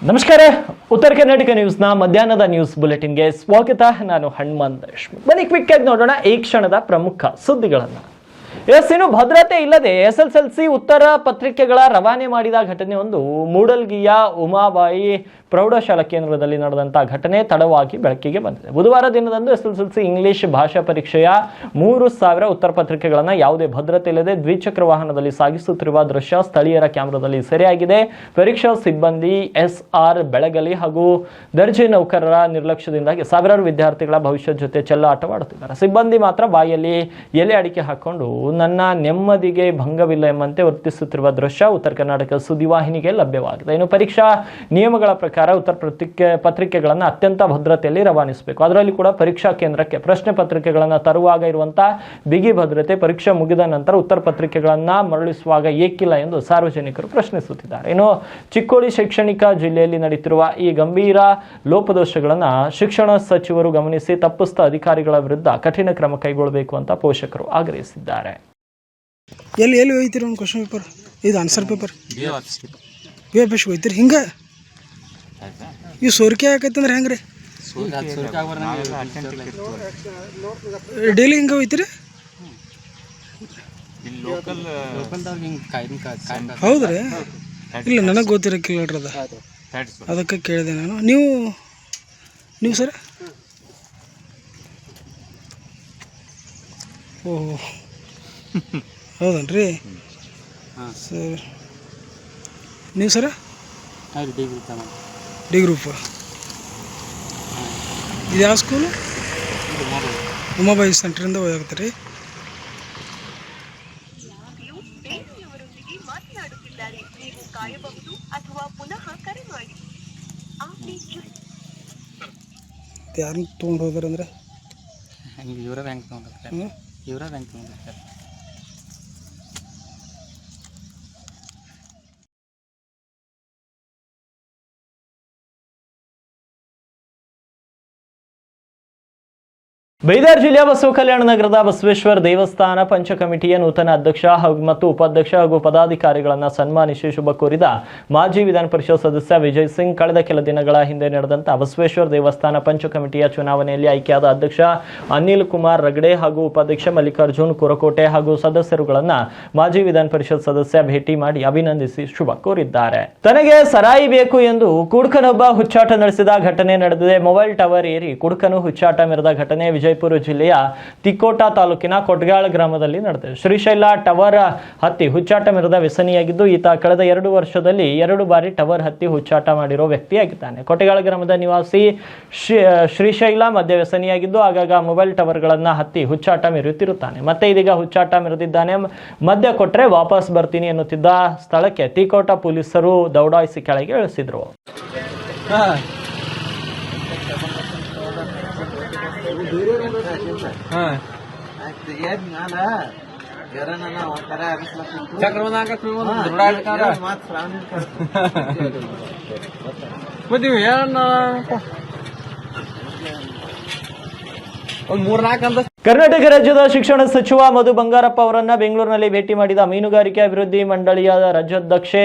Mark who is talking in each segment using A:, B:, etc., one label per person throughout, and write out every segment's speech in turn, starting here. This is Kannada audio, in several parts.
A: ನಮಸ್ಕಾರ. ಉತ್ತರ ಕರ್ನಾಟಕ ನ್ಯೂಸ್ನ ಮಧ್ಯಾಹ್ನದ ನ್ಯೂಸ್ ಬುಲೆಟಿನ್ಗೆ ಸ್ವಾಗತ. ನಾನು ಹನುಮಂತ್ ದೇಶ್ಮುಖ್. ಬನ್ನಿ ಕ್ವಿಕ್ ಆಗಿ ನೋಡೋಣ ಈ ಕ್ಷಣದ ಪ್ರಮುಖ ಸುದ್ದಿಗಳನ್ನು. ಇನ್ನು ಭದ್ರತೆ ಇಲ್ಲದೆ SSLC ಉತ್ತರ ಪತ್ರಿಕೆಗಳ ರವಾನೆ ಮಾಡಿದ ಘಟನೆಯೊಂದು ಮೂಡಲ್ಗಿಯ ಉಮಾಬಾಯಿ ಪ್ರೌಢಶಾಲಾ ಕೇಂದ್ರದಲ್ಲಿ ನಡೆದಂತಹ ಘಟನೆ ತಡವಾಗಿ ಬೆಳಕಿಗೆ ಬಂದಿದೆ. ಬುಧವಾರ ದಿನದಂದು SSLC ಇಂಗ್ಲಿಷ್ ಭಾಷಾ ಪರೀಕ್ಷೆಯ 3,000 ಉತ್ತರ ಪತ್ರಿಕೆಗಳನ್ನು ಯಾವುದೇ ಭದ್ರತೆ ಇಲ್ಲದೆ ದ್ವಿಚಕ್ರ ವಾಹನದಲ್ಲಿ ಸಾಗಿಸುತ್ತಿರುವ ದೃಶ್ಯ ಸ್ಥಳೀಯರ ಕ್ಯಾಮೆರಾದಲ್ಲಿ ಸೆರೆಯಾಗಿದೆ. ಪರೀಕ್ಷಾ ಸಿಬ್ಬಂದಿ SR ಬೆಳಗಲಿ ಹಾಗೂ ದರ್ಜೆ ನೌಕರರ ನಿರ್ಲಕ್ಷ್ಯದಿಂದಾಗಿ ಸಾವಿರಾರು ವಿದ್ಯಾರ್ಥಿಗಳ ಭವಿಷ್ಯದ ಜೊತೆ ಚೆಲ್ಲಾಟವಾಡುತ್ತಿದ್ದಾರೆ. ಸಿಬ್ಬಂದಿ ಮಾತ್ರ ಬಾಯಲ್ಲಿ ಎಲೆ ಅಡಿಕೆ ಹಾಕೊಂಡು ನನ್ನ ನೆಮ್ಮದಿಗೆ ಭಂಗವಿಲ್ಲ ಎಂಬಂತೆ ವರ್ತಿಸುತ್ತಿರುವ ದೃಶ್ಯ ಉತ್ತರ ಕರ್ನಾಟಕ ಸುದ್ದಿವಾಹಿನಿಗೆ ಲಭ್ಯವಾಗಿದೆ. ಇನ್ನು ಪರೀಕ್ಷಾ ನಿಯಮಗಳ ಪ್ರಕಾರ ಉತ್ತರ ಪತ್ರಿಕೆಗಳನ್ನು ಅತ್ಯಂತ ಭದ್ರತೆಯಲ್ಲಿ ರವಾನಿಸಬೇಕು. ಅದರಲ್ಲಿ ಕೂಡ ಪರೀಕ್ಷಾ ಕೇಂದ್ರಕ್ಕೆ ಪ್ರಶ್ನೆ ಪತ್ರಿಕೆಗಳನ್ನು ತರುವಾಗ ಇರುವಂತಹ ಬಿಗಿ ಭದ್ರತೆ ಪರೀಕ್ಷೆ ಮುಗಿದ ನಂತರ ಉತ್ತರ ಪತ್ರಿಕೆಗಳನ್ನು ಮರಳಿಸುವಾಗ ಏಕಿಲ್ಲ ಎಂದು ಸಾರ್ವಜನಿಕರು ಪ್ರಶ್ನಿಸುತ್ತಿದ್ದಾರೆ. ಇನ್ನು ಚಿಕ್ಕೋಡಿ ಶೈಕ್ಷಣಿಕ ಜಿಲ್ಲೆಯಲ್ಲಿ ನಡೆಯುತ್ತಿರುವ ಈ ಗಂಭೀರ ಲೋಪದೋಷಗಳನ್ನು ಶಿಕ್ಷಣ ಸಚಿವರು ಗಮನಿಸಿ ತಪ್ಪಿಸ್ತ ಅಧಿಕಾರಿಗಳ ವಿರುದ್ಧ ಕಠಿಣ ಕ್ರಮ ಕೈಗೊಳ್ಳಬೇಕು ಅಂತ ಪೋಷಕರು ಆಗ್ರಹಿಸಿದ್ದಾರೆ.
B: ಎಲ್ಲಿ ಹೋಯ್ತಿರಿ ಒಂದು ಕ್ವಶನ್ ಪೇಪರ್, ಇದು ಆನ್ಸರ್ ಪೇಪರ್ ಬೇಷ್ ಹೋಯ್ತಿರಿ. ಹಿಂಗೆ ಈ ಸೋರಿಕೆ ಆಕೈತಂದ್ರೆ ಹೆಂಗ್ರಿ ಡೈಲಿ ಹಿಂಗೆ ಹೋಯ್ತಿರಿ? ಹೌದ್ರಿ? ಇಲ್ಲ, ನನಗೆ ಗೊತ್ತಿರಕ್ಕಿಲ್ಲ ನೋಡ್ರಿ ಅದ, ಅದಕ್ಕೆ ಕೇಳಿದೆ ನಾನು. ನೀವು ಸರ್? ಓಹೋ, ಹೌದನ್ರಿ ಸರ್. ನೀವು ಸರ? D group. ಇದು ಯಾವ ಸ್ಕೂಲು? ಉಮಾಬಾಯಿ ಸೆಂಟ್ರಿಂದ ಓದಾಕತ್ತೀರಿ? ಯಾರನ್ನ ತೊಗೊಂಡು ಹೋದ್ರಂದ್ರೆ
C: ಇವರ ಬ್ಯಾಂಕ್ ತೊಗೊಂಡಿರ್ತಾರೆ.
A: ಬೀದರ್ ಜಿಲ್ಲೆಯ ಬಸವ ಕಲ್ಯಾಣ ನಗರದ ಬಸವೇಶ್ವರ ದೇವಸ್ಥಾನ ಪಂಚ ಕಮಿಟಿಯ ನೂತನ ಅಧ್ಯಕ್ಷ ಮತ್ತು ಉಪಾಧ್ಯಕ್ಷ ಹಾಗೂ ಪದಾಧಿಕಾರಿಗಳನ್ನು ಸನ್ಮಾನಿಸಿ ಶುಭ ಕೋರಿದ ಮಾಜಿ ವಿಧಾನ ಪರಿಷತ್ ಸದಸ್ಯ ವಿಜಯ್ ಸಿಂಗ್ ಕಳೆದ ಕೆಲ ದಿನಗಳ ಹಿಂದೆ ನಡೆದಂತಹ ಬಸವೇಶ್ವರ ದೇವಸ್ಥಾನ ಪಂಚ ಕಮಿಟಿಯ ಚುನಾವಣೆಯಲ್ಲಿ ಆಯ್ಕೆಯಾದ ಅಧ್ಯಕ್ಷ ಅನಿಲ್ ಕುಮಾರ್ ರಗಡೆ ಹಾಗೂ ಉಪಾಧ್ಯಕ್ಷ ಮಲ್ಲಿಕಾರ್ಜುನ್ ಕುರಕೋಟೆ ಹಾಗೂ ಸದಸ್ಯರುಗಳನ್ನು ಮಾಜಿ ವಿಧಾನ ಪರಿಷತ್ ಸದಸ್ಯ ಭೇಟಿ ಮಾಡಿ ಅಭಿನಂದಿಸಿ ಶುಭ ಕೋರಿದ್ದಾರೆ. ತನಗೆ ಸರಾಯಿ ಬೇಕು ಎಂದು ಕುಡುಕನೊಬ್ಬ ಹುಚ್ಚಾಟ ನಡೆಸಿದ ಘಟನೆ ನಡೆದಿದೆ. ಮೊಬೈಲ್ ಟವರ್ ಏರಿ ಕುಡುಕನು ಹುಚ್ಚಾಟ ಮೆರೆದ ಘಟನೆ ವಿಜಯಪುರ ಜಿಲ್ಲೆಯ ತಿಕೋಟ ತಾಲೂಕಿನ ಕೊಟ್ಗಾಳ ಗ್ರಾಮದಲ್ಲಿ ನಡೆದಿದೆ. ಶ್ರೀಶೈಲ ಟವರ್ ಹತ್ತಿ ಹುಚ್ಚಾಟ ಮೆರೆದ ವ್ಯಸನಿಯಾಗಿದ್ದು ಈತ ಕಳೆದ 2 ವರ್ಷದಲ್ಲಿ 2 ಬಾರಿ ಟವರ್ ಹತ್ತಿ ಹುಚ್ಚಾಟ ಮಾಡಿರೋ ವ್ಯಕ್ತಿಯಾಗಿದ್ದಾನೆ. ಕೊಟ್ಗಾಳ ಗ್ರಾಮದ ನಿವಾಸಿ ಶ್ರೀಶೈಲ ಮದ್ಯ ವ್ಯಸನಿಯಾಗಿದ್ದು ಆಗಾಗ ಮೊಬೈಲ್ ಟವರ್ಗಳನ್ನು ಹತ್ತಿ ಹುಚ್ಚಾಟ ಮೆರೆಯುತ್ತಿರುತ್ತಾನೆ. ಮತ್ತೆ ಇದೀಗ ಹುಚ್ಚಾಟ ಮೆರೆದಿದ್ದಾನೆ. ಮದ್ಯ ಕೊಟ್ರೆ ವಾಪಸ್ ಬರ್ತೀನಿ ಎನ್ನುತ್ತಿದ್ದ ಸ್ಥಳಕ್ಕೆ ತಿಕೋಟ ಪೊಲೀಸರು ದೌಡಾಯಿಸಿ ಕೆಳಗೆ ಇಳಿಸಿದ್ರು. ಕರ್ನಾಟಕ ರಾಜ್ಯದ ಶಿಕ್ಷಣ ಸಚಿವ ಮಧು ಬಂಗಾರಪ್ಪ ಅವರನ್ನ ಬೆಂಗಳೂರಿನಲ್ಲಿ ಭೇಟಿ ಮಾಡಿದ ಮೀನುಗಾರಿಕೆ ಅಭಿವೃದ್ಧಿ ಮಂಡಳಿಯ ರಾಜ್ಯಾಧ್ಯಕ್ಷೆ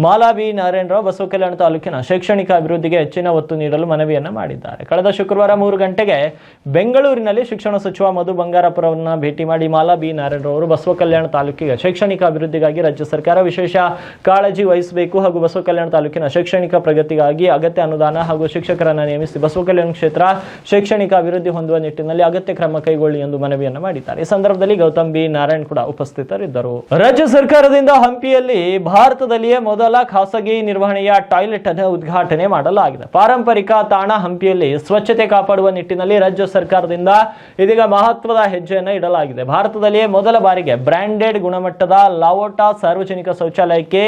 A: ಮಾಲಾ ಬಿ ನಾರಾಯಣರಾವ್ ಬಸವ ಕಲ್ಯಾಣ ತಾಲೂಕಿನ ಶೈಕ್ಷಣಿಕ ಅಭಿವೃದ್ಧಿಗೆ ಹೆಚ್ಚಿನ ಒತ್ತು ನೀಡಲು ಮನವಿಯನ್ನ ಮಾಡಿದ್ದಾರೆ. ಕಳೆದ ಶುಕ್ರವಾರ 3 ಗಂಟೆಗೆ ಬೆಂಗಳೂರಿನಲ್ಲಿ ಶಿಕ್ಷಣ ಸಚಿವ ಮಧು ಬಂಗಾರಪ್ಪರವರನ್ನ ಭೇಟಿ ಮಾಡಿ ಮಾಲಾ ಬಿ ನಾರಾಯಣರಾವ್ ಅವರು ಬಸವ ಕಲ್ಯಾಣ ತಾಲೂಕಿಗೆ ಶೈಕ್ಷಣಿಕ ಅಭಿವೃದ್ಧಿಗಾಗಿ ರಾಜ್ಯ ಸರ್ಕಾರ ವಿಶೇಷ ಕಾಳಜಿ ವಹಿಸಬೇಕು ಹಾಗೂ ಬಸವ ಕಲ್ಯಾಣ ತಾಲೂಕಿನ ಶೈಕ್ಷಣಿಕ ಪ್ರಗತಿಗಾಗಿ ಅಗತ್ಯ ಅನುದಾನ ಹಾಗೂ ಶಿಕ್ಷಕರನ್ನು ನೇಮಿಸಿ ಬಸವ ಕಲ್ಯಾಣ ಕ್ಷೇತ್ರ ಶೈಕ್ಷಣಿಕ ಅಭಿವೃದ್ಧಿ ಹೊಂದುವ ನಿಟ್ಟಿನಲ್ಲಿ ಅಗತ್ಯ ಕ್ರಮ ಕೈಗೊಳ್ಳಿ ಎಂದು ಮನವಿಯನ್ನು ಮಾಡಿದ್ದಾರೆ. ಈ ಸಂದರ್ಭದಲ್ಲಿ ಗೌತಮ್ ಬಿ ನಾರಾಯಣ್ ಕೂಡ ಉಪಸ್ಥಿತರಿದ್ದರು. ರಾಜ್ಯ ಸರ್ಕಾರದಿಂದ ಹಂಪಿಯಲ್ಲಿ ಭಾರತದಲ್ಲಿಯೇ ಮೊದಲ ಖಾಸಗಿ ನಿರ್ವಹಣೆಯ ಟಾಯ್ಲೆಟ್ ಅನ್ನು ಉದ್ಘಾಟನೆ ಮಾಡಲಾಗಿದೆ. ಪಾರಂಪರಿಕ ತಾಣ ಹಂಪಿಯಲ್ಲಿ ಸ್ವಚ್ಛತೆ ಕಾಪಾಡುವ ನಿಟ್ಟಿನಲ್ಲಿ ರಾಜ್ಯ ಸರ್ಕಾರದಿಂದ ಇದೀಗ ಮಹತ್ವದ ಹೆಜ್ಜೆಯನ್ನು ಇಡಲಾಗಿದೆ. ಭಾರತದಲ್ಲಿಯೇ ಮೊದಲ ಬಾರಿಗೆ ಬ್ರಾಂಡೆಡ್ ಗುಣಮಟ್ಟದ ಲಾವೋಟಾ ಸಾರ್ವಜನಿಕ ಶೌಚಾಲಯಕ್ಕೆ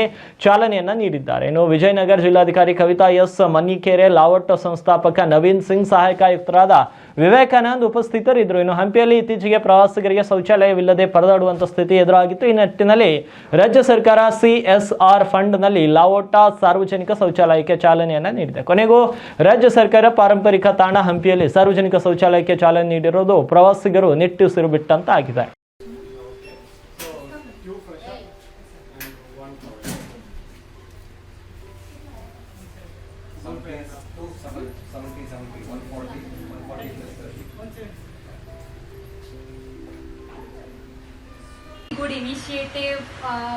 A: ಚಾಲನೆಯನ್ನ ನೀಡಿದ್ದಾರೆ. ಇನ್ನು ವಿಜಯನಗರ ಜಿಲ್ಲಾಧಿಕಾರಿ ಕವಿತಾ ಎಸ್ ಮನ್ನಿಕೆರೆ, ಲಾವೋಟಾ ಸಂಸ್ಥಾಪಕ ನವೀನ್ ಸಿಂಗ್, ಸಹಾಯಕ ಆಯುಕ್ತರಾದ ವಿವೇಕಾನಂದ್ ಉಪಸ್ಥಿತರಿದ್ದರು. ಇನ್ನು ಹಂಪಿಯಲ್ಲಿ ಇತ್ತೀಚೆಗೆ ಪ್ರವಾಸಿಗರಿಗೆ ಶೌಚಾಲಯವಿಲ್ಲದೆ ಪರದಾಡುವಂತಹ ಸ್ಥಿತಿ ಎದುರಾಗಿತ್ತು. ಈ ನಿಟ್ಟಿನಲ್ಲಿ ರಾಜ್ಯ ಸರ್ಕಾರ CSR ಫಂಡ್ ನಲ್ಲಿ ಲಾವೋಟಾ ಸಾರ್ವಜನಿಕ ಶೌಚಾಲಯಕ್ಕೆ ಚಾಲನೆಯನ್ನ ನೀಡಿದೆ. ಕೊನೆಗೂ ರಾಜ್ಯ ಸರ್ಕಾರ ಪಾರಂಪರಿಕ ತಾಣ ಹಂಪಿಯಲ್ಲಿ ಸಾರ್ವಜನಿಕ ಶೌಚಾಲಯಕ್ಕೆ ಚಾಲನೆ ನೀಡಿರುವುದು ಪ್ರವಾಸಿಗರು ನಿಟ್ಟುಸಿರು ಬಿಟ್ಟಂತಾಗಿದೆ.
D: Good initiative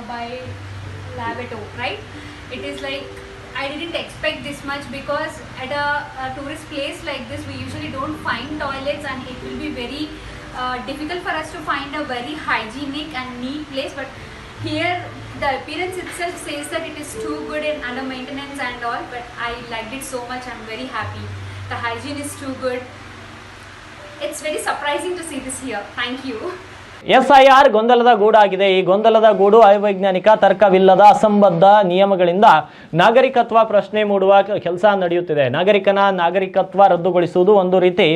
D: by Labato, right? It is like I didn't expect this much because at a tourist place like this we usually don't find toilets and it will be very difficult for us to find a very hygienic and neat place, but here the appearance itself says that it is too good and under maintenance and all, but I liked it so much. I'm very happy. The hygiene is too good. It's very surprising to see this here. Thank you.
A: SIR ಗೊಂದಲದ ಗೂಡಾಗಿದೆ. ಈ ಗೊಂದಲದ ಗೂಡು ಅವೈಜ್ಞಾನಿಕ, ತರ್ಕವಿಲ್ಲದ, ಅಸಂಬದ್ಧ ನಿಯಮಗಳಿಂದ ನಾಗರಿಕತ್ವ ಪ್ರಶ್ನೆ ಮೂಡುವ ಕೆಲಸ ನಡೆಯುತ್ತಿದೆ. ನಾಗರಿಕತ್ವ ರದ್ದುಗೊಳಿಸುವುದು ಒಂದು ರೀತಿ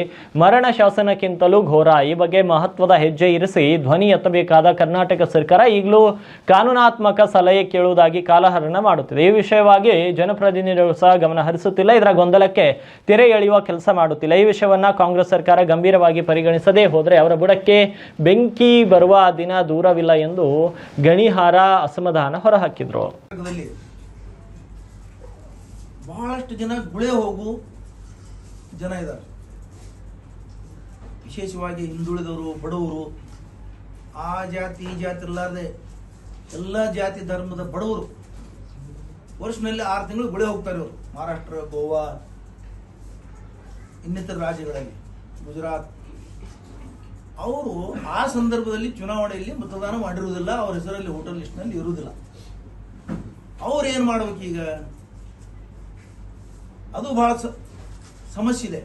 A: ಮರಣ ಶಾಸನಕ್ಕಿಂತಲೂ ಘೋರ. ಈ ಬಗ್ಗೆ ಮಹತ್ವದ ಹೆಜ್ಜೆ ಇರಿಸಿ ಧ್ವನಿ ಎತ್ತಬೇಕಾದ ಕರ್ನಾಟಕ ಸರ್ಕಾರ ಈಗಲೂ ಕಾನೂನಾತ್ಮಕ ಸಲಹೆ ಕೇಳುವುದಾಗಿ ಕಾಲಹರಣ ಮಾಡುತ್ತಿದೆ. ಈ ವಿಷಯವಾಗಿ ಜನಪ್ರತಿನಿಧಿಗಳು ಸಹ ಗಮನ ಹರಿಸುತ್ತಿಲ್ಲ. ಇದರ ಗೊಂದಲಕ್ಕೆ ತೆರೆ ಎಳೆಯುವ ಕೆಲಸ ಮಾಡುತ್ತಿಲ್ಲ. ಈ ವಿಷಯವನ್ನ ಕಾಂಗ್ರೆಸ್ ಸರ್ಕಾರ ಗಂಭೀರವಾಗಿ ಪರಿಗಣಿಸದೇ ಹೋದರೆ ಅವರ ಬುಡಕ್ಕೆ ಬೆಂಕಿ ಬರುವ ದಿನ ದೂರವಿಲ್ಲ ಎಂದು ಗಣಿಹಾರ ಅಸಮಾಧಾನ ಹೊರಹಾಕಿದ್ರು.
E: ಬಹಳಷ್ಟು ಜನ ಗುಳೆ ಹೋಗು ಜನ ಇದ್ದಾರೆ, ವಿಶೇಷವಾಗಿ ಹಿಂದುಳಿದವರು, ಬಡವರು, ಆ ಜಾತಿ ಈ ಜಾತಿ ಇರಲಾರದೆ ಎಲ್ಲ ಜಾತಿ ಧರ್ಮದ ಬಡವರು ವರ್ಷನಲ್ಲಿ 6 ತಿಂಗಳು ಗುಳೆ ಹೋಗ್ತಾರೆ ಇವರು. ಮಹಾರಾಷ್ಟ್ರ, ಗೋವಾ, ಇನ್ನಿತರ ರಾಜ್ಯಗಳಲ್ಲಿ, ಗುಜರಾತ್. ಅವರು ಆ ಸಂದರ್ಭದಲ್ಲಿ ಚುನಾವಣೆಯಲ್ಲಿ ಮತದಾನ ಮಾಡಿರುವುದಿಲ್ಲ, ಅವರ ಹೆಸರಲ್ಲಿ ವೋಟರ್ ಲಿಸ್ಟ್ನಲ್ಲಿ ಇರುವುದಿಲ್ಲ. ಅವ್ರು ಏನು ಮಾಡ್ಬೇಕು ಈಗ? ಅದು ಬಹಳ ಸಮಸ್ಯೆ ಇದೆ.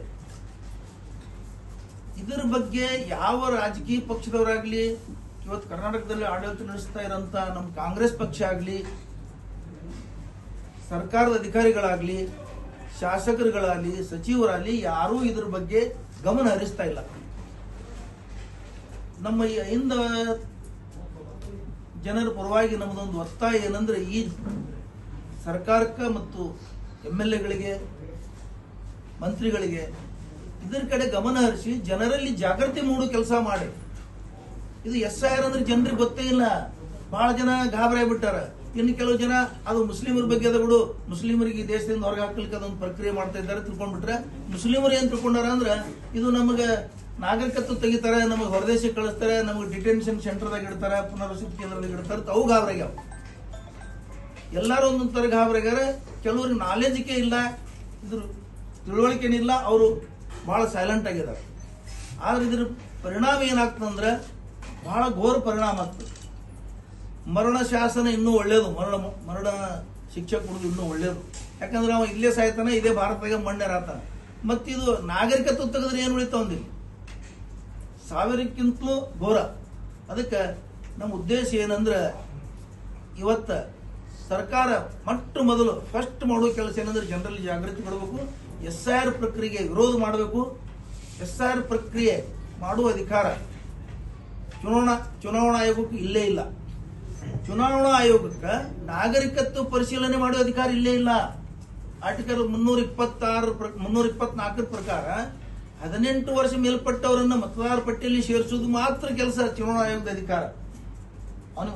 E: ಇದರ ಬಗ್ಗೆ ಯಾವ ರಾಜಕೀಯ ಪಕ್ಷದವರಾಗ್ಲಿ, ಇವತ್ತು ಕರ್ನಾಟಕದಲ್ಲಿ ಆಡಳಿತ ನಡೆಸ್ತಾ ಇರೋಂಥ ನಮ್ಮ ಕಾಂಗ್ರೆಸ್ ಪಕ್ಷ ಆಗಲಿ, ಸರ್ಕಾರದ ಅಧಿಕಾರಿಗಳಾಗಲಿ, ಶಾಸಕರುಗಳಾಗಲಿ, ಸಚಿವರಾಗಲಿ, ಯಾರೂ ಇದ್ರ ಬಗ್ಗೆ ಗಮನ ಹರಿಸ್ತಾ ಇಲ್ಲ. ನಮ್ಮ ಹಿಂದ ಜನರ ಪರವಾಗಿ ನಮ್ಮದೊಂದು ಒತ್ತಾಯ ಏನಂದ್ರೆ, ಈ ಸರ್ಕಾರಕ್ಕೆ ಮತ್ತು MLAಗಳಿಗೆ, ಮಂತ್ರಿಗಳಿಗೆ ಇದರ ಕಡೆ ಗಮನ ಹರಿಸಿ ಜನರಲ್ಲಿ ಜಾಗೃತಿ ಮೂಡೋ ಕೆಲಸ ಮಾಡಿ. ಇದು SIR ಅಂದ್ರೆ ಜನರಿಗೆ ಗೊತ್ತೇ ಇಲ್ಲ. ಬಹಳ ಜನ ಗಾಬರಿ ಆಗ್ಬಿಟ್ಟಾರ. ಇನ್ನು ಕೆಲವು ಜನ ಅದು ಮುಸ್ಲಿಮರ ಬಗ್ಗೆ ಅದ ಬಿಡು, ಮುಸ್ಲಿಮರಿಗೆ ದೇಶದಿಂದ ಹೊರಗೆ ಹಾಕಲಿಕ್ಕೆ ಅದೊಂದು ಪ್ರಕ್ರಿಯೆ ಮಾಡ್ತಾ ಇದ್ದಾರೆ ತಿಳ್ಕೊಂಡ್ಬಿಟ್ರೆ, ಮುಸ್ಲಿಮರು ಏನ್ ತಿಳ್ಕೊಂಡಾರ ಅಂದ್ರೆ ಇದು ನಮಗೆ ನಾಗರಿಕತ್ವ ತೆಗಿತಾರೆ, ನಮಗೆ ಹೊರದೇಶಕ್ಕೆ ಕಳಿಸ್ತಾರೆ, ನಮಗೆ ಡಿಟೆನ್ಷನ್ ಸೆಂಟರ್ದಾಗ ಇಡ್ತಾರೆ, ಪುನರ್ವಸತಿ ಕೇಂದ್ರದಾಗ ಇಡ್ತಾರೆ. ಅವು ಗಾಬರಿಗ್ಯಾವ. ಎಲ್ಲರೂ ಒಂದೊಂದು ಗಾಬರಿಗಾರ. ಕೆಲವ್ರಿಗೆ ನಾಲೆಜ್ಗೆ ಇಲ್ಲ, ಇದ್ರ ತಿಳುವಳಿಕೆನಿಲ್ಲ, ಅವರು ಬಹಳ ಸೈಲೆಂಟ್ ಆಗಿದ್ದಾರೆ. ಆದ್ರೆ ಇದ್ರ ಪರಿಣಾಮ ಏನಾಗ್ತದಂದ್ರೆ ಬಹಳ ಘೋರ ಪರಿಣಾಮ ಆಗ್ತದೆ. ಮರಣ ಶಾಸನ ಇನ್ನೂ ಒಳ್ಳೇದು, ಮರಣ ಶಿಕ್ಷೆ ಕೊಡೋದು ಇನ್ನೂ ಒಳ್ಳೇದು. ಯಾಕಂದ್ರೆ ಅವ ಇಲ್ಲೇ ಸಾಯ್ತಾನೆ, ಇದೇ ಭಾರತದಾಗ ಮಣ್ಣೇರಾತಾನೆ. ಮತ್ತಿದು ನಾಗರಿಕತ್ವ ತೆಗೆದ್ರೆ ಏನು ಉಳಿತಾವಂದಿಲ್ಲ, 1000ಕ್ಕಿಂತಲೂ ಘೋರ. ಅದಕ್ಕೆ ನಮ್ಮ ಉದ್ದೇಶ ಏನಂದ್ರೆ, ಇವತ್ತ ಸರ್ಕಾರ ಮೊದಲು ಫಸ್ಟ್ ಮಾಡುವ ಕೆಲಸ ಏನಂದ್ರೆ ಜನರಲ್ಲಿ ಜಾಗೃತಿ ಕೊಡಬೇಕು. SIR ಪ್ರಕ್ರಿಯೆಗೆ ವಿರೋಧ ಮಾಡಬೇಕು. SIR ಪ್ರಕ್ರಿಯೆ ಮಾಡುವ ಅಧಿಕಾರ ಚುನಾವಣಾ ಆಯೋಗಕ್ಕೆ ಇಲ್ಲೇ ಇಲ್ಲ. ಚುನಾವಣಾ ಆಯೋಗಕ್ಕೆ ನಾಗರಿಕತ್ವ ಪರಿಶೀಲನೆ ಮಾಡುವ ಅಧಿಕಾರ ಇಲ್ಲೇ ಇಲ್ಲ. ಆರ್ಟಿಕಲ್ 324 ಪ್ರಕಾರ 18 ವರ್ಷ ಮೇಲ್ಪಟ್ಟವರನ್ನ ಮತದಾರ ಪಟ್ಟಿಯಲ್ಲಿ ಸೇರಿಸುವುದು ಮಾತ್ರ ಕೆಲಸ ಚುನಾವಣಾ ಆಯೋಗದ ಅಧಿಕಾರ. ಅವನಿಗೆ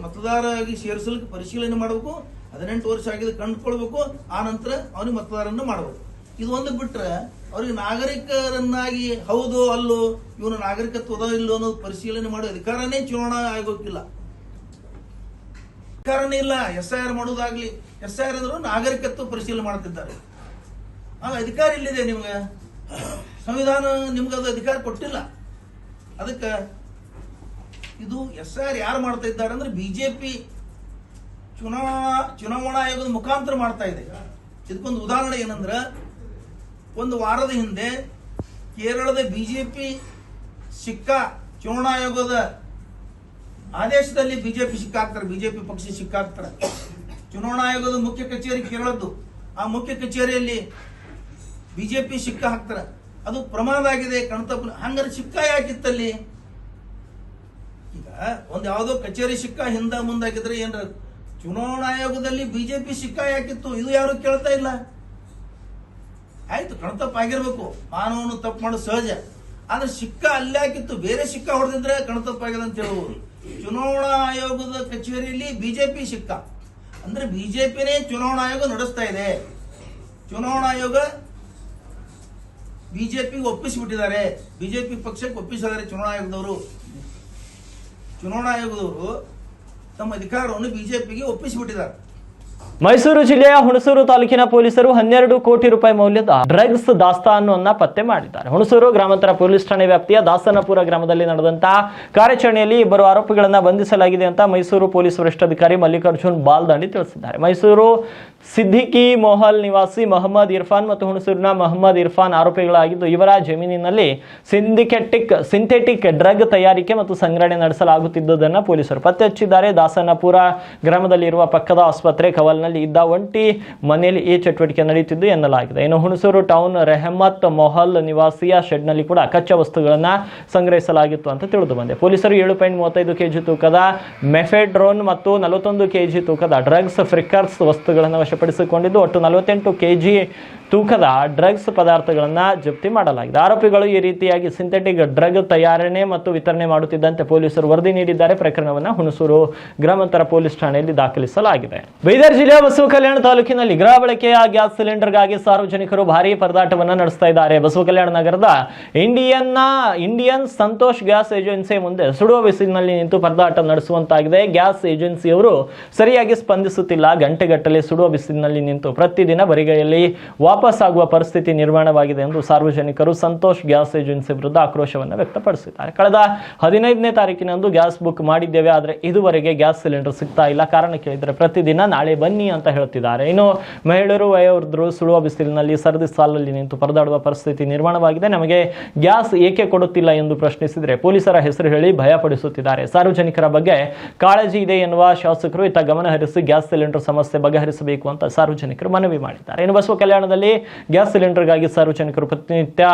E: ಮತದಾರ ಆಗಿ ಸೇರಿಸಲಿಕ್ಕೆ ಪರಿಶೀಲನೆ ಮಾಡಬೇಕು. 18 ವರ್ಷ ಆಗಿದೆ ಕಂಡುಕೊಳ್ಬೇಕು. ಆ ನಂತರ ಅವನಿಗೆ ಮತದಾರನ್ನ ಮಾಡಬೇಕು. ಇದು ಒಂದು ಬಿಟ್ರೆ ಅವ್ರಿಗೆ ನಾಗರಿಕರನ್ನಾಗಿ ಹೌದು ಅಲ್ಲೋ, ಇವನು ನಾಗರಿಕತ್ವದ ಇಲ್ಲೋ ಅನ್ನೋದು ಪರಿಶೀಲನೆ ಮಾಡುವ ಅಧಿಕಾರನೇ ಚುನಾವಣಾ ಆಯೋಗಕ್ಕಿಲ್ಲ. ಅಧಿಕಾರನೇ ಇಲ್ಲ. SIR ಮಾಡುವುದಾಗ್ಲಿ, SIR ಅಂದ್ರೂ ನಾಗರಿಕತ್ವ ಪರಿಶೀಲನೆ ಮಾಡ್ತಿದ್ದಾರೆ. ಆಗ ಅಧಿಕಾರ ಇಲ್ಲಿದೆ ನಿಮ್ಗೆ, ಸಂವಿಧಾನ ನಿಮ್ಗೆ ಅದು ಅಧಿಕಾರ ಕೊಟ್ಟಿಲ್ಲ. ಅದಕ್ಕೆ ಇದು SIR ಯಾರು ಮಾಡ್ತಾ ಇದ್ದಾರೆ ಅಂದ್ರೆ ಬಿಜೆಪಿ ಚುನಾವಣಾ ಆಯೋಗದ ಮುಖಾಂತರ ಮಾಡ್ತಾ ಇದೆ. ಇದಕ್ಕೊಂದು ಉದಾಹರಣೆ ಏನಂದ್ರೆ, ಒಂದು ವಾರದ ಹಿಂದೆ ಕೇರಳದ ಬಿಜೆಪಿ ಸಿಕ್ಕಾ ಚುನಾವಣಾ ಆಯೋಗದ ಆದೇಶದಲ್ಲಿ ಬಿಜೆಪಿ ಸಿಕ್ಕಾಕ್ತಾರೆ, ಬಿಜೆಪಿ ಪಕ್ಷ ಸಿಕ್ಕಾಕ್ತಾರೆ. ಚುನಾವಣಾ ಆಯೋಗದ ಮುಖ್ಯ ಕಚೇರಿ ಕೇರಳದ್ದು, ಆ ಮುಖ್ಯ ಕಚೇರಿಯಲ್ಲಿ ಬಿಜೆಪಿ ಸಿಕ್ಕ ಹಾಕ್ತಾರೆ. ಅದು ಪ್ರಮಾದ ಆಗಿದೆ, ಕಣ್ತಪ್ಪ. ಹಂಗಾರೆ ಸಿಕ್ಕ ಯಾಕಿತ್ತಲ್ಲಿ? ಈಗ ಒಂದ್ ಯಾವುದೋ ಕಚೇರಿ ಸಿಕ್ಕ ಹಿಂದ ಮುಂದಾಗಿದ್ರೆ ಏನ್ರ, ಚುನಾವಣಾ ಆಯೋಗದಲ್ಲಿ ಬಿಜೆಪಿ ಸಿಕ್ಕ ಯಾಕಿತ್ತು? ಇದು ಯಾರು ಕೇಳ್ತಾ ಇಲ್ಲ. ಆಯ್ತು, ಕಣ್ತಪ್ಪ ಆಗಿರ್ಬೇಕು, ಮಾನವನು ತಪ್ಪು ಮಾಡೋದು ಸಹಜ. ಆದ್ರೆ ಸಿಕ್ಕ ಅಲ್ಲೇ ಹಾಕಿತ್ತು, ಬೇರೆ ಸಿಕ್ಕ ಹೊಡೆದಿದ್ರೆ ಕಣ್ತಪ್ಪಾಗಿದೆ ಅಂತ ಹೇಳುವುದು. ಚುನಾವಣಾ ಆಯೋಗದ ಕಚೇರಿಯಲ್ಲಿ ಬಿಜೆಪಿ ಸಿಕ್ಕ ಅಂದ್ರೆ ಬಿಜೆಪಿನೇ ಚುನಾವಣಾ ಆಯೋಗ ನಡೆಸ್ತಾ ಇದೆ. ಚುನಾವಣಾ ಆಯೋಗ ಬಿಜೆಪಿಗೆ ಒಪ್ಪಿಸಿಬಿಟ್ಟಿದ್ದಾರೆ, ಬಿಜೆಪಿ ಪಕ್ಷಕ್ಕೆ ಒಪ್ಪಿಸಿದ್ದಾರೆ. ಚುನಾವಣಾ ಆಯೋಗದವರು ತಮ್ಮ ಅಧಿಕಾರವನ್ನು ಬಿಜೆಪಿಗೆ ಒಪ್ಪಿಸಿಬಿಟ್ಟಿದ್ದಾರೆ.
A: ಮೈಸೂರು ಜಿಲ್ಲೆಯ ಹುಣಸೂರು ತಾಲೂಕಿನ ಪೊಲೀಸರು 12 ಕೋಟಿ ರೂಪಾಯಿ ಮೌಲ್ಯದ ಡ್ರಗ್ಸ್ ದಾಸ್ತಾನನ್ನು ಪತ್ತೆ ಮಾಡಿದ್ದಾರೆ. ಹುಣಸೂರು ಗ್ರಾಮಾಂತರ ಪೊಲೀಸ್ ಠಾಣೆ ವ್ಯಾಪ್ತಿಯ ದಾಸನಪುರ ಗ್ರಾಮದಲ್ಲಿ ನಡೆದಂತಹ ಕಾರ್ಯಾಚರಣೆಯಲ್ಲಿ 2 ಆರೋಪಿಗಳನ್ನು ಬಂಧಿಸಲಾಗಿದೆ ಅಂತ ಮೈಸೂರು ಪೊಲೀಸ್ ವರಿಷ್ಠಾಧಿಕಾರಿ ಮಲ್ಲಿಕಾರ್ಜುನ್ ಬಾಲ್ದಂಡಿ ತಿಳಿಸಿದ್ದಾರೆ. ಮೈಸೂರು ಸಿದ್ದಿಕಿ ಮೊಹಲ್ ನಿವಾಸಿ ಮೊಹಮ್ಮದ್ ಇರ್ಫಾನ್ ಮತ್ತು ಹುಣಸೂರಿನ ಮೊಹಮ್ಮದ್ ಇರ್ಫಾನ್ ಆರೋಪಿಗಳಾಗಿದ್ದು, ಇವರ ಜಮೀನಿನಲ್ಲಿ ಸಿಂಥೆಟಿಕ್ ಡ್ರಗ್ ತಯಾರಿಕೆ ಮತ್ತು ಸಂಗ್ರಹಣೆ ನಡೆಸಲಾಗುತ್ತಿದ್ದುದನ್ನು ಪೊಲೀಸರು ಪತ್ತೆ ಹಚ್ಚಿದ್ದಾರೆ. ದಾಸನಪುರ ಗ್ರಾಮದಲ್ಲಿರುವ ಪಕ್ಕದ ಆಸ್ಪತ್ರೆ ಕವಲ್ನಲ್ಲಿ ಇದ್ದ ಒಂಟಿ ಮನೆಯಲ್ಲಿ ಈ ಚಟುವಟಿಕೆ ನಡೆಯುತ್ತಿದ್ದು ಎನ್ನಲಾಗಿದೆ. ಇನ್ನು ಹುಣಸೂರು ಟೌನ್ ರೆಹಮತ್ ಮೊಹಲ್ ನಿವಾಸಿಯ ಶೆಡ್ನಲ್ಲಿ ಕೂಡ ಕಚ್ಚಾ ವಸ್ತುಗಳನ್ನು ಸಂಗ್ರಹಿಸಲಾಗಿತ್ತು ಅಂತ ತಿಳಿದು ಬಂದಿದೆ. ಪೊಲೀಸರು 7.35 ಕೆಜಿ ತೂಕದ ಮೆಫೆಡ್ರೋನ್ ಮತ್ತು 41 ಕೆಜಿ ತೂಕದ ಡ್ರಗ್ಸ್ ಫ್ರಿಕರ್ಸ್ ವಸ್ತುಗಳನ್ನು ವಶಪಡಿಸಿಕೊಂಡಿದ್ದು, ಒಟ್ಟು 48 ಕೆಜಿ ತೂಕದ ಡ್ರಗ್ಸ್ ಪದಾರ್ಥಗಳನ್ನು ಜಪ್ತಿ ಮಾಡಲಾಗಿದೆ. ಆರೋಪಿಗಳು ಈ ರೀತಿಯಾಗಿ ಸಿಂಥೆಟಿಕ್ ಡ್ರಗ್ ತಯಾರಣೆ ಮತ್ತು ವಿತರಣೆ ಮಾಡುತ್ತಿದ್ದಂತೆ ಪೊಲೀಸರು ವರದಿ ನೀಡಿದ್ದಾರೆ. ಪ್ರಕರಣವನ್ನು ಹುಣಸೂರು ಗ್ರಾಮಾಂತರ ಪೊಲೀಸ್ ಠಾಣೆಯಲ್ಲಿ ದಾಖಲಿಸಲಾಗಿದೆ. ಬೀದರ್ ಜಿಲ್ಲೆಯ ಬಸವಕಲ್ಯಾಣ ತಾಲೂಕಿನಲ್ಲಿ ಗೃಹ ಬಳಕೆಯ ಗ್ಯಾಸ್ ಸಿಲಿಂಡರ್ಗಾಗಿ ಸಾರ್ವಜನಿಕರು ಭಾರೀ ಪರದಾಟವನ್ನು ನಡೆಸ್ತಾ ಇದ್ದಾರೆ. ಬಸವಕಲ್ಯಾಣ ನಗರದ ಇಂಡಿಯನ್ ಸಂತೋಷ್ ಗ್ಯಾಸ್ ಏಜೆನ್ಸಿ ಮುಂದೆ ಸುಡುವ ಬಿಸಿಲಿನಲ್ಲಿ ನಿಂತು ಪರದಾಟ ನಡೆಸುವಂತಾಗಿದೆ. ಗ್ಯಾಸ್ ಏಜೆನ್ಸಿಯವರು ಸರಿಯಾಗಿ ಸ್ಪಂದಿಸುತ್ತಿಲ್ಲ. ಗಂಟೆಗಟ್ಟಲೆ ಸುಡುವ ಬಿಸಿಲಿನಲ್ಲಿ ನಿಂತು ಪ್ರತಿದಿನ ಬರಿಗೈಯಲ್ಲಿ ವಾಪಸ್ ಆಗುವ ಪರಿಸ್ಥಿತಿ ನಿರ್ಮಾಣವಾಗಿದೆ ಎಂದು ಸಾರ್ವಜನಿಕರು ಸಂತೋಷ್ ಗ್ಯಾಸ್ ಏಜೆನ್ಸಿ ವಿರುದ್ಧ ಆಕ್ರೋಶವನ್ನು ವ್ಯಕ್ತಪಡಿಸಿದ್ದಾರೆ. ಕಳೆದ 15ನೇ ತಾರೀಕಿನಂದು ಗ್ಯಾಸ್ ಬುಕ್ ಮಾಡಿದ್ದೇವೆ, ಆದರೆ ಇದುವರೆಗೆ ಗ್ಯಾಸ್ ಸಿಲಿಂಡರ್ ಸಿಗ್ತಾ ಇಲ್ಲ. ಕಾರಣ ಕೇಳಿದರೆ ಪ್ರತಿದಿನ ನಾಳೆ ಬನ್ನಿ ಅಂತ ಹೇಳ್ತಿದ್ದಾರೆ. ಇನ್ನು ಮಹಿಳೆಯರು, ವಯೋವೃದ್ಧರು ಸುಡುವ ಬಿಸಿಲಿನಲ್ಲಿ ಸರದಿ ಸಾಲಲ್ಲಿ ನಿಂತು ಪರದಾಡುವ ಪರಿಸ್ಥಿತಿ ನಿರ್ಮಾಣವಾಗಿದೆ. ನಮಗೆ ಗ್ಯಾಸ್ ಏಕೆ ಕೊಡುತ್ತಿಲ್ಲ ಎಂದು ಪ್ರಶ್ನಿಸಿದರೆ ಪೊಲೀಸರ ಹೆಸರು ಹೇಳಿ ಭಯಪಡಿಸುತ್ತಿದ್ದಾರೆ. ಸಾರ್ವಜನಿಕರ ಬಗ್ಗೆ ಕಾಳಜಿ ಇದೆ ಎನ್ನುವ ಶಾಸಕರು ಇತ್ತ ಗಮನ ಹರಿಸಿ ಗ್ಯಾಸ್ ಸಿಲಿಂಡರ್ ಸಮಸ್ಯೆ ಬಗೆಹರಿಸಬೇಕು ಅಂತ ಸಾರ್ವಜನಿಕರು ಮನವಿ ಮಾಡಿದ್ದಾರೆ. ಇನ್ನು ಬಸವ ಕಲ್ಯಾಣದಲ್ಲಿ ಗ್ಯಾಸ್ ಸಿಲಿಂಡರ್ಗಾಗಿ ಸಾರ್ವಜನಿಕರು ಪ್ರತಿನಿತ್ಯ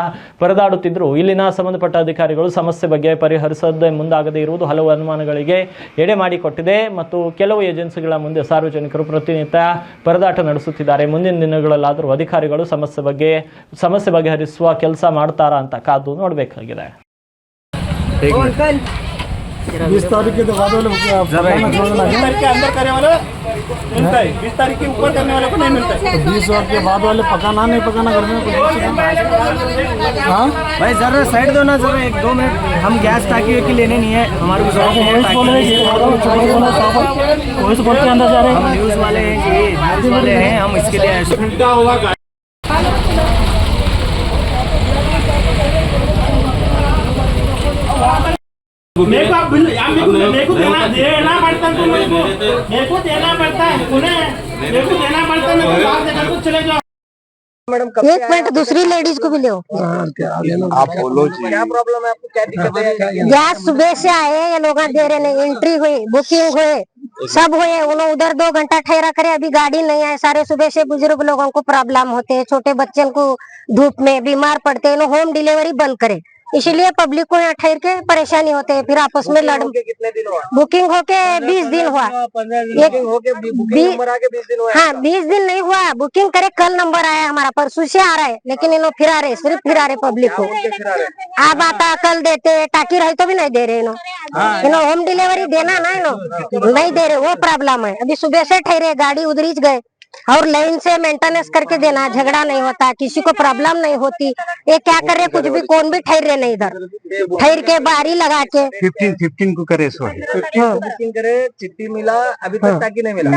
A: ಪರದಾಡುತ್ತಿದ್ದರು. ಇಲ್ಲಿನ ಸಂಬಂಧಪಟ್ಟ ಅಧಿಕಾರಿಗಳು ಸಮಸ್ಯೆ ಬಗ್ಗೆ ಪರಿಹರಿಸದೆ ಮುಂದಾಗದೇ ಇರುವುದು ಹಲವು ಅನುಮಾನಗಳಿಗೆ ಎಡೆ ಮಾಡಿಕೊಟ್ಟಿದೆ ಮತ್ತು ಕೆಲವು ಏಜೆನ್ಸಿಗಳ ಮುಂದೆ ಸಾರ್ವಜನಿಕರು ಪ್ರತಿನಿತ್ಯ ಪರದಾಟ ನಡೆಸುತ್ತಿದ್ದಾರೆ. ಮುಂದಿನ ದಿನಗಳಲ್ಲಾದರೂ ಅಧಿಕಾರಿಗಳು ಸಮಸ್ಯೆ ಬಗೆಹರಿಸುವ ಕೆಲಸ ಮಾಡ್ತಾರಾ ಅಂತ ಕಾದು ನೋಡಬೇಕಾಗಿದೆ.
B: 20 तारीख के बाद वाले
F: के अंदर करने वाले मिलता है, 20 तारीख के ऊपर करने वाले को नहीं मिलता है.
B: 20 और के बाद वाले पकाना नहीं पकाना घर में कुछ। हाँ
G: भाई जरा साइड दो ना, जरा 1-2 मिनट. हम गैस टाकी के लेने नहीं है, हमारे को जरूरत नहीं है टाकी.
B: अंदर जा रहे
G: हम न्यूज़ वाले हैं जी, न्यूज़ वाले हैं, हम इसके लिए आए.
F: मेरे को आप बिल मेरे को देना पड़ता है, मेरे को देना पड़ता है, उन्हें मेरे को देना पड़ता है. मेरे को बाहर देकर कुछ चले जाओ.
H: एक मिनट दूसरी लेडीज को भी लो.
G: आप बोलो जी, क्या प्रॉब्लम है आपको, क्या दिक्कत है?
H: गैस सुबह से आए, ये लोग दे रहे नहीं. एंट्री हुई, बुकिंग हुए, सब हुए. उन्होंने उधर 2 घंटा ठहरा करे, अभी गाड़ी नहीं आए. सारे सुबह से बुजुर्ग लोगों को प्रॉब्लम होते हैं, छोटे बच्चों को धूप में बीमार पड़ते हैं. होम डिलीवरी बंद करे, इसीलिए पब्लिक को यहाँ ठहर के परेशानी होते है. फिर आपस में लड़.
G: कितने दिन हुआ
H: बुकिंग होके 20 दिन हुआ.
G: 15 दिन होके बुकिंग नंबर आके 20 दिन हुआ.
H: हाँ 20 दिन नहीं हुआ. बुकिंग करे, कल नंबर आया हमारा, परसों से आ रहा है, लेकिन इन लोग फिरा रहे, सिर्फ फिरा रहे पब्लिक को. आप आता कल देते, टाकी रहे तो भी नहीं दे रहे. इन्हों होम डिलीवरी देना ना, इन्हों नहीं दे रहे, वो प्रॉब्लम है. अभी सुबह से ठहरे, गाड़ी उधर ही गए और लाइन से मेंटेनेंस करके देना. झगड़ा नहीं होता, किसी को प्रॉब्लम नहीं होती. ये क्या कर रहे, कुछ भी कौन भी ठहर रहे नहीं. इधर ठहर के बारी लगा के
G: 15 को करे सो बुकिंग करे, चिट्ठी मिला, अभी तक टाकी नहीं मिला.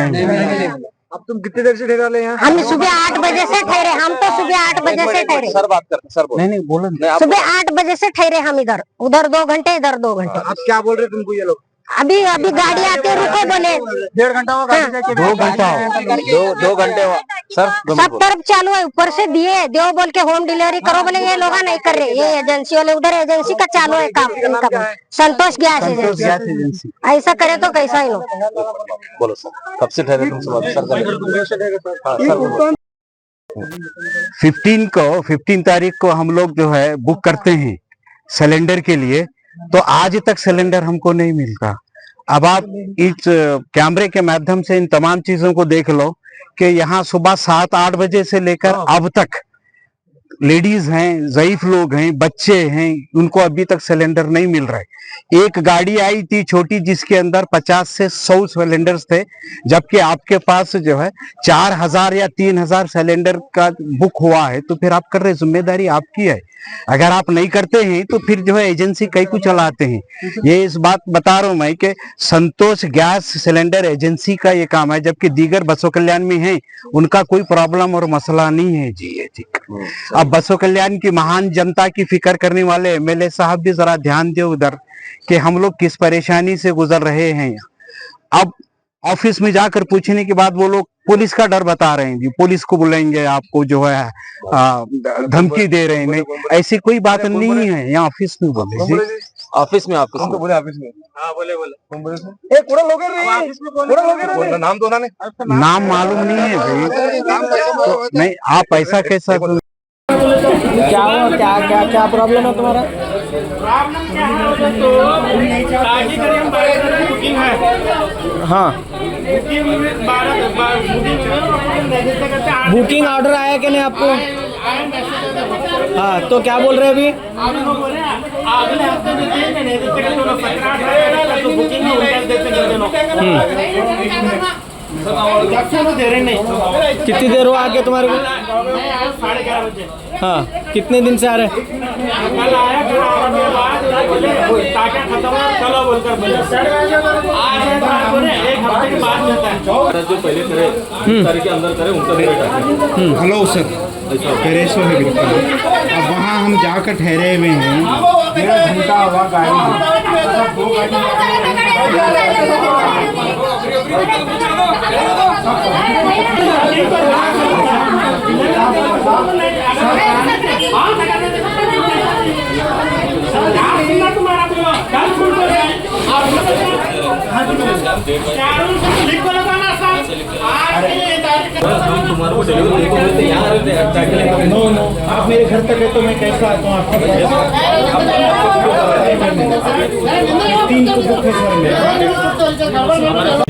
G: अब तुम कितनी देर से ठहरा ले यहाँ?
H: हम सुबह 8 बजे से ठहरे. हम तो सुबह 8 बजे से ठहरे.
G: सर बात करते, सर बोलो. नहीं बोलो.
H: सुबह 8 बजे से ठहरे हम. इधर उधर 2 घंटे, इधर 2 घंटे.
G: आप क्या बोल रहे तुमको ये लोग?
H: अभी गाड़ी आते रुको बोले.
G: 1.5 घंटा हुआ गाड़ी जाके. 2 घंटा 2 घंटे हुआ सर.
H: सब तरफ चालू है, ऊपर से दिए दो बोल के होम डिलीवरी करो बोले. ये लोग नहीं कर रहे, ये एजेंसी वाले. उधर एजेंसी का चालू है काम इनका, संतोष गैस एजेंसी. ऐसा करे तो कैसा ही लोग.
G: बोलो सर, कब से ठहरे तुम? सर 15 तारीख को हम लोग जो है बुक करते हैं सिलेंडर के लिए, तो आज तक सिलेंडर हमको नहीं मिलता. अब आप इस कैमरे के माध्यम से इन तमाम चीजों को देख लो कि यहाँ सुबह 7-8 बजे से लेकर अब तक लेडीज हैं, ज़ईफ लोग हैं, बच्चे हैं, उनको अभी तक सिलेंडर नहीं मिल रहे। एक गाड़ी आई थी छोटी जिसके अंदर 50 से 100 सिलेंडर्स थे, जबकि आपके पास जो है 4000 या 3000 सिलेंडर का बुक हुआ है, तो फिर आप कर रहे, जिम्मेदारी आपकी है। अगर आप नहीं करते हैं तो फिर जो है एजेंसी कई को चलाते हैं। ये इस बात बता रहा हूं मैं कि संतोष गैस सिलेंडर एजेंसी का ये काम है, जबकि दीगर बसों कल्याण में है उनका कोई प्रॉब्लम और मसला नहीं है जी। ये ठीक। अब बसों कल्याण की महान जनता की फिक्र करने वाले एमएलए साहब भी जरा ध्यान दे उधर कि हम लोग किस परेशानी से गुजर रहे हैं। अब ऑफिस में जाकर पूछने के बाद वो लोग पुलिस का डर बता रहे हैं जी, पुलिस को बुलाएंगे, आपको जो है धमकी दे रहे हैं। नहीं, ऐसी कोई बात नहीं है। यहाँ ऑफिस में बोले जी,
I: ऑफिस में आपको बोले, ऑफिस में नाम तो उन्होंने
G: नाम मालूम नहीं है भाई। तो नहीं, आप ऐसा कैसा
A: क्या प्रॉब्लम है तुम्हारा?
F: प्रॉब्लम क्या है तो गाड़ी करीब 12 बुकिंग है।
A: हाँ,
F: बुकिंग 12
A: बुकिंग ऑर्डर आया कि नहीं आपको? हाँ, तो क्या बोल रहे हैं अभी?
F: अगले हफ्ते देते तो बुकिंग में उल्टा देते दे रहे नहीं।
A: कितनी देर हुआ आके तुम्हारे को?
F: 11:30 बजे।
A: हाँ, कितने दिन से आ रहे?
F: कल आया, खत्म चलो बोलकर आज एक हफ्ते के बाद मिलता है।
I: जो पहले करे तारीख के अंदर करे उनका भी
J: हेलो सर, परेश है बिल्कुल। अब वहाँ हम जाकर ठहरे हुए हैं, 1.5 घंटा हुआ गाड़ी।
I: तुम्हारे को डिलीवरी यहाँ रहते हैं।
J: नो आप मेरे घर तक है तो मैं कैसा आता हूँ आपके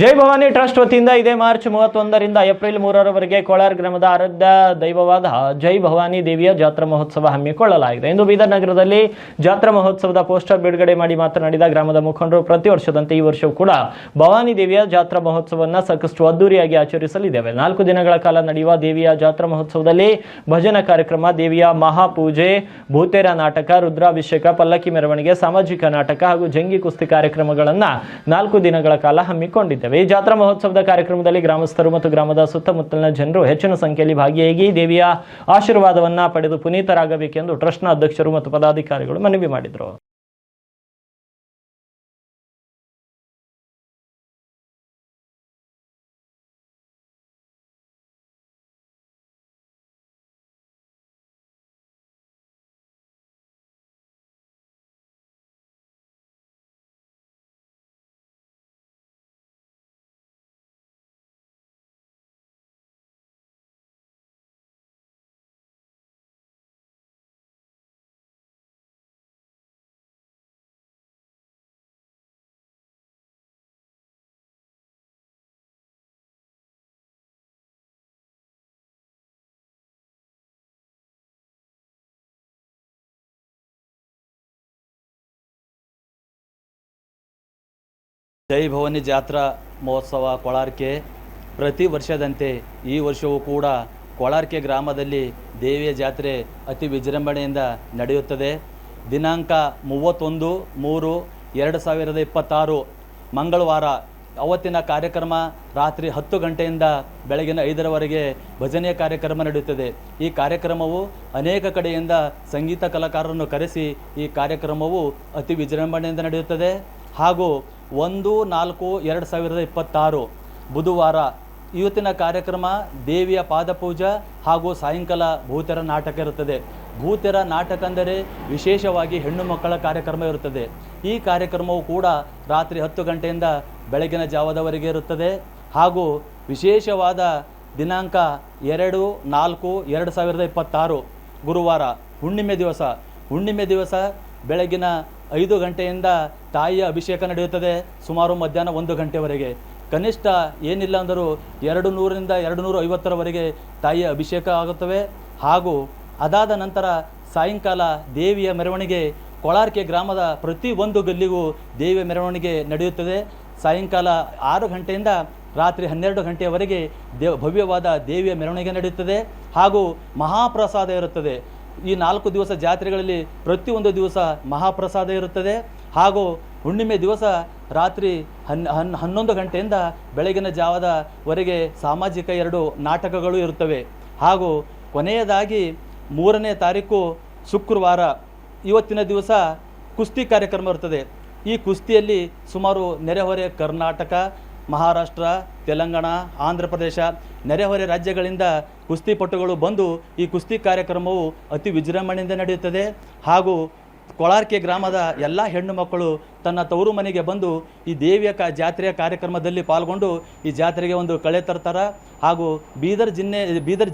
A: ಜೈ ಭವಾನಿ ಟ್ರಸ್ಟ್ ವತಿಯಿಂದ ಇದೇ ಮಾರ್ಚ್ 31ರಿಂದ ಏಪ್ರಿಲ್ 3ರವರೆಗೆ ಕೋಲಾರ ಗ್ರಾಮದ ಆರಾಧ್ಯ ದೈವವಾದ ಜೈ ಭವಾನಿ ದೇವಿಯ ಜಾತ್ರಾ ಮಹೋತ್ಸವ ಹಮ್ಮಿಕೊಳ್ಳಲಾಗಿದೆ ಎಂದು ಬೀದರ್ ನಗರದಲ್ಲಿ ಜಾತ್ರಾ ಮಹೋತ್ಸವದ ಪೋಸ್ಟರ್ ಬಿಡುಗಡೆ ಮಾಡಿ ಮಾತನಾಡಿದ ಗ್ರಾಮದ ಮುಖಂಡರು, ಪ್ರತಿ ವರ್ಷದಂತೆ ಈ ವರ್ಷವೂ ಕೂಡ ಭವಾನಿ ದೇವಿಯ ಜಾತ್ರಾ ಮಹೋತ್ಸವವನ್ನು ಸಾಕಷ್ಟು ಅದ್ದೂರಿಯಾಗಿ ಆಚರಿಸಲಿದ್ದೇವೆ. 4 ದಿನಗಳ ಕಾಲ ನಡೆಯುವ ದೇವಿಯ ಜಾತ್ರಾ ಮಹೋತ್ಸವದಲ್ಲಿ ಭಜನಾ ಕಾರ್ಯಕ್ರಮ, ದೇವಿಯ ಮಹಾಪೂಜೆ, ಭೂತೇರ ನಾಟಕ, ರುದ್ರಾಭಿಷೇಕ, ಪಲ್ಲಕ್ಕಿ ಮೆರವಣಿಗೆ, ಸಾಮಾಜಿಕ ನಾಟಕ ಹಾಗೂ ಜಂಗಿ ಕುಸ್ತಿ ಕಾರ್ಯಕ್ರಮಗಳನ್ನು 4 ದಿನಗಳ ಕಾಲ ಹಮ್ಮಿಕೊಂಡಿದ್ದೇವೆ. ಈ ಜಾತ್ರಾ ಮಹೋತ್ಸವದ ಕಾರ್ಯಕ್ರಮದಲ್ಲಿ ಗ್ರಾಮಸ್ಥರು ಮತ್ತು ಗ್ರಾಮದ ಸುತ್ತಮುತ್ತಲಿನ ಜನರು ಹೆಚ್ಚಿನ ಸಂಖ್ಯೆಯಲ್ಲಿ ಭಾಗಿಯಾಗಿ ದೇವಿಯ ಆಶೀರ್ವಾದವನ್ನ ಪಡೆದು ಪುನೀತರಾಗಬೇಕೆಂದು ಟ್ರಸ್ಟ್ನ ಅಧ್ಯಕ್ಷರು ಮತ್ತು ಪದಾಧಿಕಾರಿಗಳು ಮನವಿ ಮಾಡಿದರು.
K: ಜೈ ಭವಾನಿ ಜಾತ್ರಾ ಮಹೋತ್ಸವ ಕೋಲಾರಕ್ಕೆ ಪ್ರತಿ ವರ್ಷದಂತೆ ಈ ವರ್ಷವೂ ಕೂಡ ಕೋಲಾರಕ್ಕೆ ಗ್ರಾಮದಲ್ಲಿ ದೇವಿಯ ಜಾತ್ರೆ ಅತಿ ವಿಜೃಂಭಣೆಯಿಂದ ನಡೆಯುತ್ತದೆ. ದಿನಾಂಕ 31/3/2026 ಮಂಗಳವಾರ ಅವತ್ತಿನ ಕಾರ್ಯಕ್ರಮ ರಾತ್ರಿ 10 ಗಂಟೆಯಿಂದ ಬೆಳಗಿನ 5ರವರೆಗೆ ಭಜನೆಯ ಕಾರ್ಯಕ್ರಮ ನಡೆಯುತ್ತದೆ. ಈ ಕಾರ್ಯಕ್ರಮವು ಅನೇಕ ಕಡೆಯಿಂದ ಸಂಗೀತ ಕಲಾಕಾರರನ್ನು ಕರೆಸಿ ಈ ಕಾರ್ಯಕ್ರಮವು ಅತಿ ವಿಜೃಂಭಣೆಯಿಂದ ನಡೆಯುತ್ತದೆ. ಹಾಗೂ 1/4/2026 ಬುಧವಾರ ಇವತ್ತಿನ ಕಾರ್ಯಕ್ರಮ ದೇವಿಯ ಪಾದಪೂಜಾ ಹಾಗೂ ಸಾಯಂಕಾಲ ಭೂತೆರ ನಾಟಕ ಇರುತ್ತದೆ. ಭೂತೆರ ನಾಟಕ ಅಂದರೆ ವಿಶೇಷವಾಗಿ ಹೆಣ್ಣು ಮಕ್ಕಳ ಕಾರ್ಯಕ್ರಮ ಇರುತ್ತದೆ. ಈ ಕಾರ್ಯಕ್ರಮವು ಕೂಡ ರಾತ್ರಿ 10 ಗಂಟೆಯಿಂದ ಬೆಳಗಿನ ಜಾವದವರೆಗೆ ಇರುತ್ತದೆ. ಹಾಗೂ ವಿಶೇಷವಾದ ದಿನಾಂಕ 2/4/2026 ಗುರುವಾರ ಹುಣ್ಣಿಮೆ ದಿವಸ ಬೆಳಗಿನ 5 ಗಂಟೆಯಿಂದ ತಾಯಿಯ ಅಭಿಷೇಕ ನಡೆಯುತ್ತದೆ. ಸುಮಾರು ಮಧ್ಯಾಹ್ನ 1 ಗಂಟೆವರೆಗೆ, ಕನಿಷ್ಠ ಏನಿಲ್ಲ ಅಂದರೂ 200ರಿಂದ 250ರವರೆಗೆ ತಾಯಿಯ ಅಭಿಷೇಕ ಆಗುತ್ತವೆ. ಹಾಗೂ ಅದಾದ ನಂತರ ಸಾಯಂಕಾಲ ದೇವಿಯ ಮೆರವಣಿಗೆ ಕೊಳಾರ್ಕೆ ಗ್ರಾಮದ ಪ್ರತಿಯೊಂದು ಗಲ್ಲಿಗೂ ದೇವಿಯ ಮೆರವಣಿಗೆ ನಡೆಯುತ್ತದೆ. ಸಾಯಂಕಾಲ 6 ಗಂಟೆಯಿಂದ ರಾತ್ರಿ 12 ಗಂಟೆಯವರೆಗೆ ಭವ್ಯವಾದ ದೇವಿಯ ಮೆರವಣಿಗೆ ನಡೆಯುತ್ತದೆ ಹಾಗೂ ಮಹಾಪ್ರಸಾದ ಇರುತ್ತದೆ. ಈ 4 ದಿವಸ ಜಾತ್ರೆಗಳಲ್ಲಿ ಪ್ರತಿಯೊಂದು ದಿವಸ ಮಹಾಪ್ರಸಾದ ಇರುತ್ತದೆ ಹಾಗೂ ಹುಣ್ಣಿಮೆ ದಿವಸ ರಾತ್ರಿ 11 ಗಂಟೆಯಿಂದ ಬೆಳಗಿನ ಜಾವದವರೆಗೆ ಸಾಮಾಜಿಕ 2 ನಾಟಕಗಳು ಇರುತ್ತವೆ ಹಾಗೂ ಕೊನೆಯದಾಗಿ 3ನೇ ತಾರೀಕು ಶುಕ್ರವಾರ ಇವತ್ತಿನ ದಿವಸ ಕುಸ್ತಿ ಕಾರ್ಯಕ್ರಮ ಇರುತ್ತದೆ. ಈ ಕುಸ್ತಿಯಲ್ಲಿ ಸುಮಾರು ನೆರೆಹೊರೆ ಕರ್ನಾಟಕ, ಮಹಾರಾಷ್ಟ್ರ, ತೆಲಂಗಾಣ, ಆಂಧ್ರ ಪ್ರದೇಶ ನೆರೆಹೊರೆ ರಾಜ್ಯಗಳಿಂದ ಕುಸ್ತಿಪಟುಗಳು ಬಂದು ಈ ಕುಸ್ತಿ ಕಾರ್ಯಕ್ರಮವು ಅತಿ ವಿಜೃಂಭಣೆಯಿಂದ ನಡೆಯುತ್ತದೆ ಹಾಗೂ ಕೊಳಾರ್ಕೆ ಗ್ರಾಮದ ಎಲ್ಲ ಹೆಣ್ಣು ಮಕ್ಕಳು ತನ್ನ ತವರು ಮನೆಗೆ ಬಂದು ಈ ದೇವಿಯ ಜಾತ್ರೆಯ ಕಾರ್ಯಕ್ರಮದಲ್ಲಿ ಪಾಲ್ಗೊಂಡು ಈ ಜಾತ್ರೆಗೆ ಒಂದು ಕಳೆ ತರ್ತಾರೆ ಹಾಗೂ ಬೀದರ್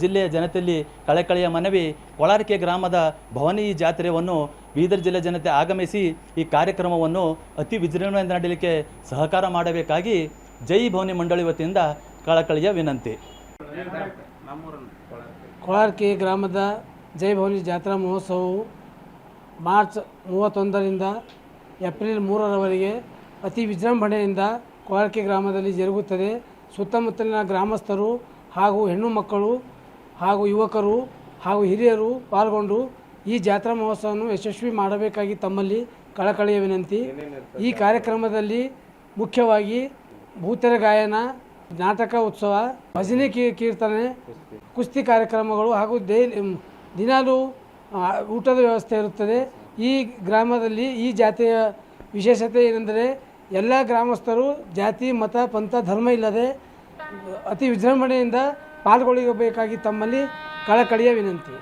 K: ಜಿಲ್ಲೆಯ ಜನತೆಯಲ್ಲಿ ಕಳೆಕಳೆಯ ಮನವಿ, ಕೊಳಾರ್ಕೆ ಗ್ರಾಮದ ಭವಾನಿ ಈ ಜಾತ್ರೆಯನ್ನು ಬೀದರ್ ಜಿಲ್ಲೆ ಜನತೆ ಆಗಮಿಸಿ ಈ ಕಾರ್ಯಕ್ರಮವನ್ನು ಅತಿ ವಿಜೃಂಭಣೆಯಿಂದ ನಡೆಯಲಿಕ್ಕೆ ಸಹಕಾರ ಮಾಡಬೇಕಾಗಿ ಜೈ ಭವಾನಿ ಮಂಡಳಿ ವತಿಯಿಂದ ಕಳಕಳಿಯ ವಿನಂತಿ.
B: ಕೊಳಾರ್ಕೆ ಗ್ರಾಮದ ಜೈ ಭವಾನಿ ಜಾತ್ರಾ ಮಹೋತ್ಸವವು ಮಾರ್ಚ್ 31ರಿಂದ ಏಪ್ರಿಲ್ 3ರವರೆಗೆ ಅತಿ ವಿಜೃಂಭಣೆಯಿಂದ ಕೊಳಾರ್ಕೆ ಗ್ರಾಮದಲ್ಲಿ ಜರುಗುತ್ತದೆ. ಸುತ್ತಮುತ್ತಲಿನ ಗ್ರಾಮಸ್ಥರು ಹಾಗೂ ಹೆಣ್ಣು ಮಕ್ಕಳು ಹಾಗೂ ಯುವಕರು ಹಾಗೂ ಹಿರಿಯರು ಪಾಲ್ಗೊಂಡು ಈ ಜಾತ್ರಾ ಮಹೋತ್ಸವವನ್ನು ಯಶಸ್ವಿ ಮಾಡಬೇಕಾಗಿ ತಮ್ಮಲ್ಲಿ ಕಳಕಳಿಯ ವಿನಂತಿ. ಈ ಕಾರ್ಯಕ್ರಮದಲ್ಲಿ ಮುಖ್ಯವಾಗಿ ಭೂತೆರ ಗಾಯನ, ನಾಟಕ ಉತ್ಸವ, ಭಜನೆ ಕೀರ್ತನೆ, ಕುಸ್ತಿ ಕಾರ್ಯಕ್ರಮಗಳು ಹಾಗೂ ದಿನಾಲೂ ಊಟದ ವ್ಯವಸ್ಥೆ ಇರುತ್ತದೆ. ಈ ಗ್ರಾಮದಲ್ಲಿ ಈ ಜಾತಿಯ ವಿಶೇಷತೆ ಏನೆಂದರೆ ಎಲ್ಲ ಗ್ರಾಮಸ್ಥರು ಜಾತಿ, ಮತ, ಪಂಥ, ಧರ್ಮ ಇಲ್ಲದೆ ಅತಿ ವಿಜೃಂಭಣೆಯಿಂದ ಪಾಲ್ಗೊಳ್ಳಬೇಕಾಗಿ ತಮ್ಮಲ್ಲಿ ಕಳಕಳಿಯ ವಿನಂತಿ.